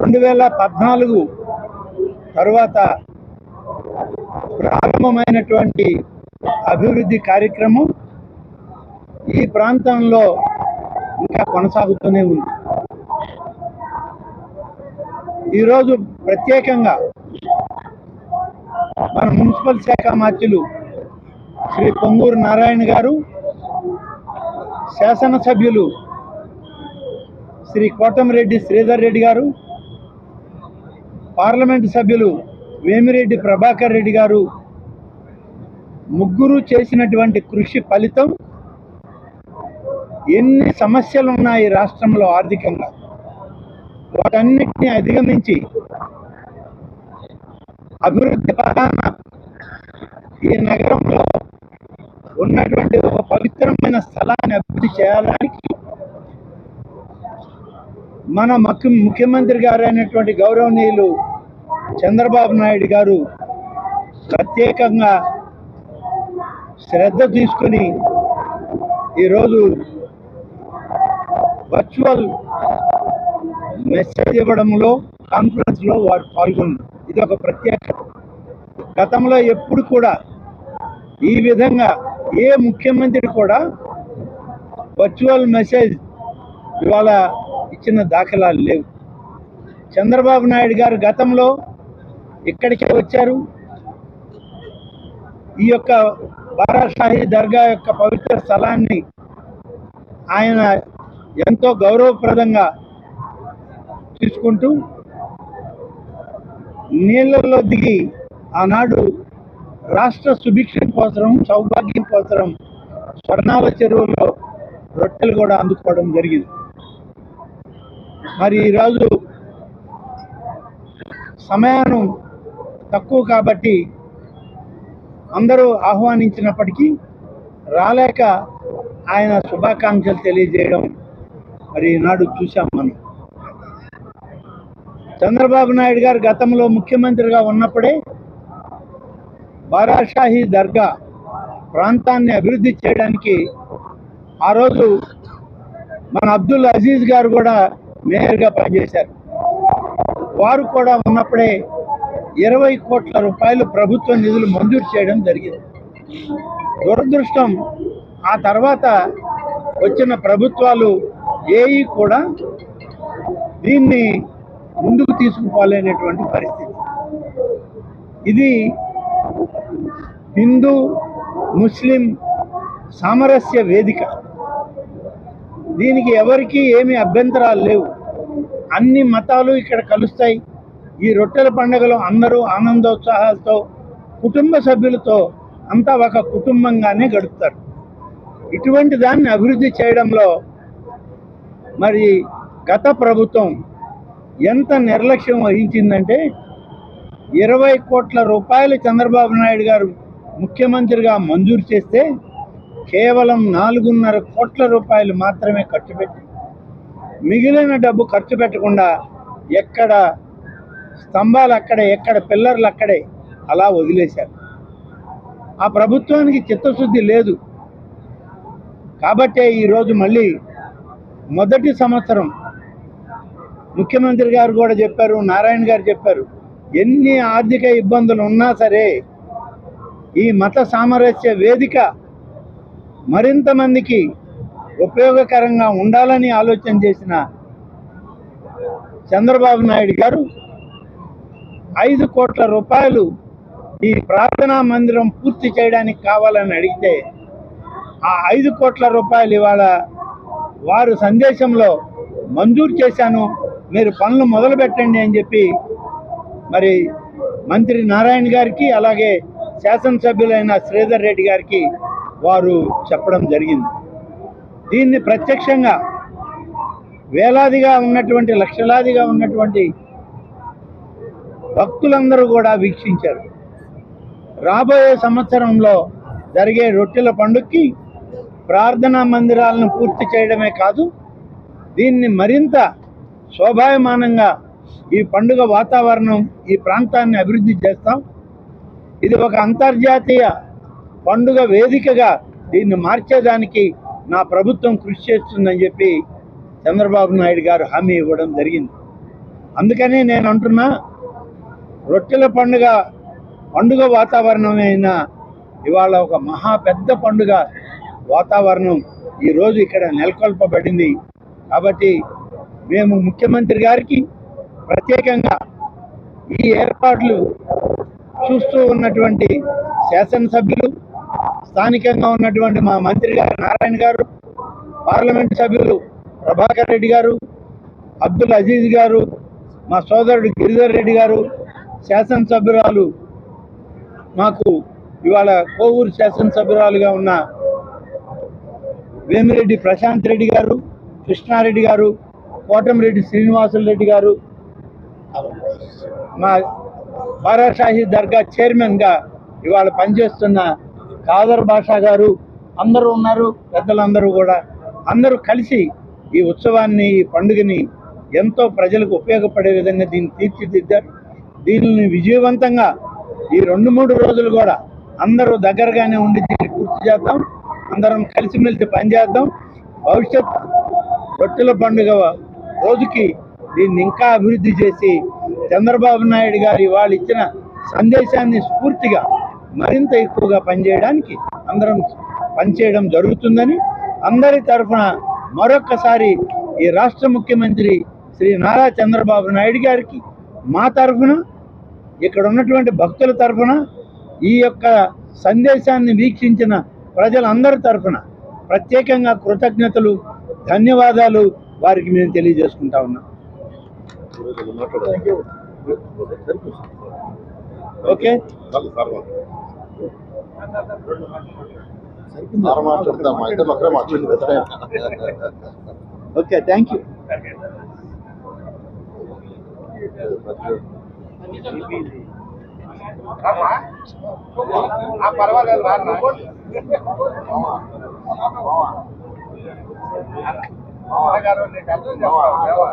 2014 తరువాత ప్రారంభమైనటువంటి అభివృద్ధి కార్యక్రమం ఈ ప్రాంతంలో ఇంకా కొనసాగుతూనే ఉంది. ఈరోజు ప్రత్యేకంగా మన మున్సిపల్ శాఖ మంత్రులు శ్రీ పొంగూరు నారాయణ గారు, శాసనసభ్యులు శ్రీ కోటమిరెడ్డి శ్రీధర్ రెడ్డి గారు, పార్లమెంటు సభ్యులు వేమిరెడ్డి ప్రభాకర్ రెడ్డి గారు ముగ్గురు చేసినటువంటి కృషి ఫలితం ఎన్ని సమస్యలు ఉన్నాయి రాష్ట్రంలో ఆర్థికంగా, వాటన్నిటిని అధిగమించి అభివృద్ధి పదాన ఈ నగరంలో ఉన్నటువంటి ఒక పవిత్రమైన స్థలాన్ని అభివృద్ధి చేయడానికి మన ముఖ్యమంత్రి గారు అయినటువంటి గౌరవనీయులు చంద్రబాబు నాయుడు గారు ప్రత్యేకంగా శ్రద్ధ తీసుకుని ఈరోజు వర్చువల్ మెసేజ్ ఇవ్వడంలో, కాన్ఫరెన్స్లో వారు పాల్గొన్నారు. ఇది ఒక ప్రత్యేకత. గతంలో ఎప్పుడు కూడా ఈ విధంగా ఏ ముఖ్యమంత్రి కూడా వర్చువల్ మెసేజ్ ఇవాళ ఇచ్చిన దాఖలాలు లేవు. చంద్రబాబు నాయుడు గారు గతంలో ఇక్కడికే వచ్చారు. ఈ యొక్క బారాషాహి దర్గా యొక్క పవిత్ర స్థలాన్ని ఆయన ఎంతో గౌరవప్రదంగా తీసుకుంటూ నీళ్ళల్లో దిగి ఆనాడు రాష్ట్ర సుభిక్షం కోసం, సౌభాగ్యం కోసం స్వర్ణాల చెరువులో రొట్టెలు కూడా అందుకోవడం జరిగింది. మరి ఈరోజు సమయాన్ని తక్కువ కాబట్టి అందరూ ఆహ్వానించినప్పటికీ రాలేక ఆయన శుభాకాంక్షలు తెలియజేయడం మరి ఈనాడు చూసాం. మనం చంద్రబాబు నాయుడు గారు గతంలో ముఖ్యమంత్రిగా ఉన్నప్పుడే బారాషాహి దర్గా ప్రాంతాన్ని అభివృద్ధి చేయడానికి ఆ రోజు మన అబ్దుల్ అజీజ్ గారు కూడా మేయర్గా పనిచేశారు. వారు కూడా ఉన్నప్పుడే 20 కోట్ల రూపాయలు ప్రభుత్వ నిధులు మంజూరు చేయడం జరిగింది. దురదృష్టం, ఆ తర్వాత వచ్చిన ప్రభుత్వాలు ఏవి కూడా దీన్ని ముందుకు తీసుకుపోలేనటువంటి పరిస్థితి. ఇది హిందూ ముస్లిం సామరస్య వేదిక. దీనికి ఎవరికీ ఏమీ అభ్యంతరాలు లేవు. అన్ని మతాలు ఇక్కడ కలుస్తాయి. ఈ రొట్టెల పండుగలో అందరూ ఆనందోత్సాహాలతో కుటుంబ సభ్యులతో అంతా ఒక కుటుంబంగానే గడుపుతారు. ఇటువంటి దాన్ని అభివృద్ధి చేయడంలో మరి గత ప్రభుత్వం ఎంత నిర్లక్ష్యం వహించిందంటే 20 కోట్ల రూపాయలు చంద్రబాబు నాయుడు గారు ముఖ్యమంత్రిగా మంజూరు చేస్తే కేవలం 4.5 కోట్ల రూపాయలు మాత్రమే ఖర్చు పెట్టి మిగిలిన డబ్బు ఖర్చు పెట్టకుండా ఎక్కడ స్తంభాలు అక్కడే, ఎక్కడ పిల్లర్లు అక్కడే అలా వదిలేశారు. ఆ ప్రభుత్వానికి చిత్తశుద్ధి లేదు. కాబట్టే ఈరోజు మళ్ళీ మొదటి సంవత్సరం ముఖ్యమంత్రి గారు కూడా చెప్పారు, నారాయణ గారు చెప్పారు, ఎన్ని ఆర్థిక ఇబ్బందులు ఉన్నా సరే ఈ మత సామరస్య వేదిక మరింత మందికి ఉపయోగకరంగా ఉండాలని ఆలోచన చేసిన చంద్రబాబు నాయుడు గారు 5 కోట్ల రూపాయలు ఈ ప్రార్థనా మందిరం పూర్తి చేయడానికి కావాలని అడిగితే ఆ 5 కోట్ల రూపాయలు ఇవాళ వారు సందేశంలో మంజూరు చేశాను, మీరు పనులు మొదలు పెట్టండి అని చెప్పి మరి మంత్రి నారాయణ గారికి అలాగే శాసనసభ్యులైన శ్రీధర్ రెడ్డి గారికి వారు చెప్పడం జరిగింది. దీన్ని ప్రత్యక్షంగా వేలాదిగా ఉన్నటువంటి, లక్షలాదిగా ఉన్నటువంటి భక్తులందరూ కూడా వీక్షించారు. రాబోయే సంవత్సరంలో జరిగే రొట్టెల పండుగకి ప్రార్థనా మందిరాలను పూర్తి చేయడమే కాదు, దీన్ని మరింత శోభాయమానంగా ఈ పండుగ వాతావరణం, ఈ ప్రాంతాన్ని అభివృద్ధి చేస్తాం. ఇది ఒక అంతర్జాతీయ పండుగ వేదికగా దీన్ని మార్చేదానికి నా ప్రభుత్వం కృషి చేస్తుందని చెప్పి చంద్రబాబు నాయుడు గారు హామీ ఇవ్వడం జరిగింది. అందుకని నేను అంటున్నా, రొట్టెల పండుగ వాతావరణమైన ఇవాళ ఒక మహా పెద్ద పండుగ వాతావరణం ఈరోజు ఇక్కడ నెలకొల్పబడింది. కాబట్టి మేము ముఖ్యమంత్రి గారికి ప్రత్యేకంగా ఈ ఏర్పాట్లు చూస్తూ ఉన్నటువంటి శాసనసభ్యులు, స్థానికంగా ఉన్నటువంటి మా మంత్రి గారు నారాయణ గారు, పార్లమెంట్ సభ్యులు ప్రభాకర్ రెడ్డి గారు, అబ్దుల్ అజీజ్ గారు, మా సోదరుడు గిరిధర్ రెడ్డి గారు, శాసనసభ్యురాలు మాకు ఇవాళ కోవూరు శాసనసభ్యురాలుగా ఉన్న వేమిరెడ్డి ప్రశాంత్ రెడ్డి గారు, కృష్ణారెడ్డి గారు, కోటమిరెడ్డి శ్రీనివాసులు రెడ్డి గారు, మా బారాషాహి దర్గా చైర్మన్గా ఇవాళ పనిచేస్తున్న ఖాదర్ బాషా గారు అందరూ ఉన్నారు. పెద్దలందరూ కూడా అందరూ కలిసి ఈ ఉత్సవాన్ని, ఈ పండుగని ఎంతో ప్రజలకు ఉపయోగపడే విధంగా దీన్ని తీర్చిదిద్దారు. దీనిని విజయవంతంగా ఈ 2-3 రోజులు కూడా అందరూ దగ్గరగానే ఉండి దీన్ని పూర్తి చేద్దాం. అందరం కలిసిమెలిసి పనిచేద్దాం. భవిష్యత్ రొట్టెల పండుగ రోజుకి దీన్ని ఇంకా అభివృద్ధి చేసి చంద్రబాబు నాయుడు గారు వాళ్ళు ఇచ్చిన సందేశాన్ని స్ఫూర్తిగా మరింత ఎక్కువగా పనిచేయడానికి అందరం పనిచేయడం జరుగుతుందని అందరి తరఫున మరొక్కసారి ఈ రాష్ట్ర ముఖ్యమంత్రి శ్రీ నారా చంద్రబాబు నాయుడు గారికి మా తరఫున, ఇక్కడ ఉన్నటువంటి భక్తుల తరఫున, ఈ యొక్క సందేశాన్ని వీక్షించిన ప్రజలందరి తరఫున ప్రత్యేకంగా కృతజ్ఞతలు, ధన్యవాదాలు వారికి మేము తెలియజేసుకుంటా ఉన్నాం. Okay, okay, thank you. పర్వాలేదు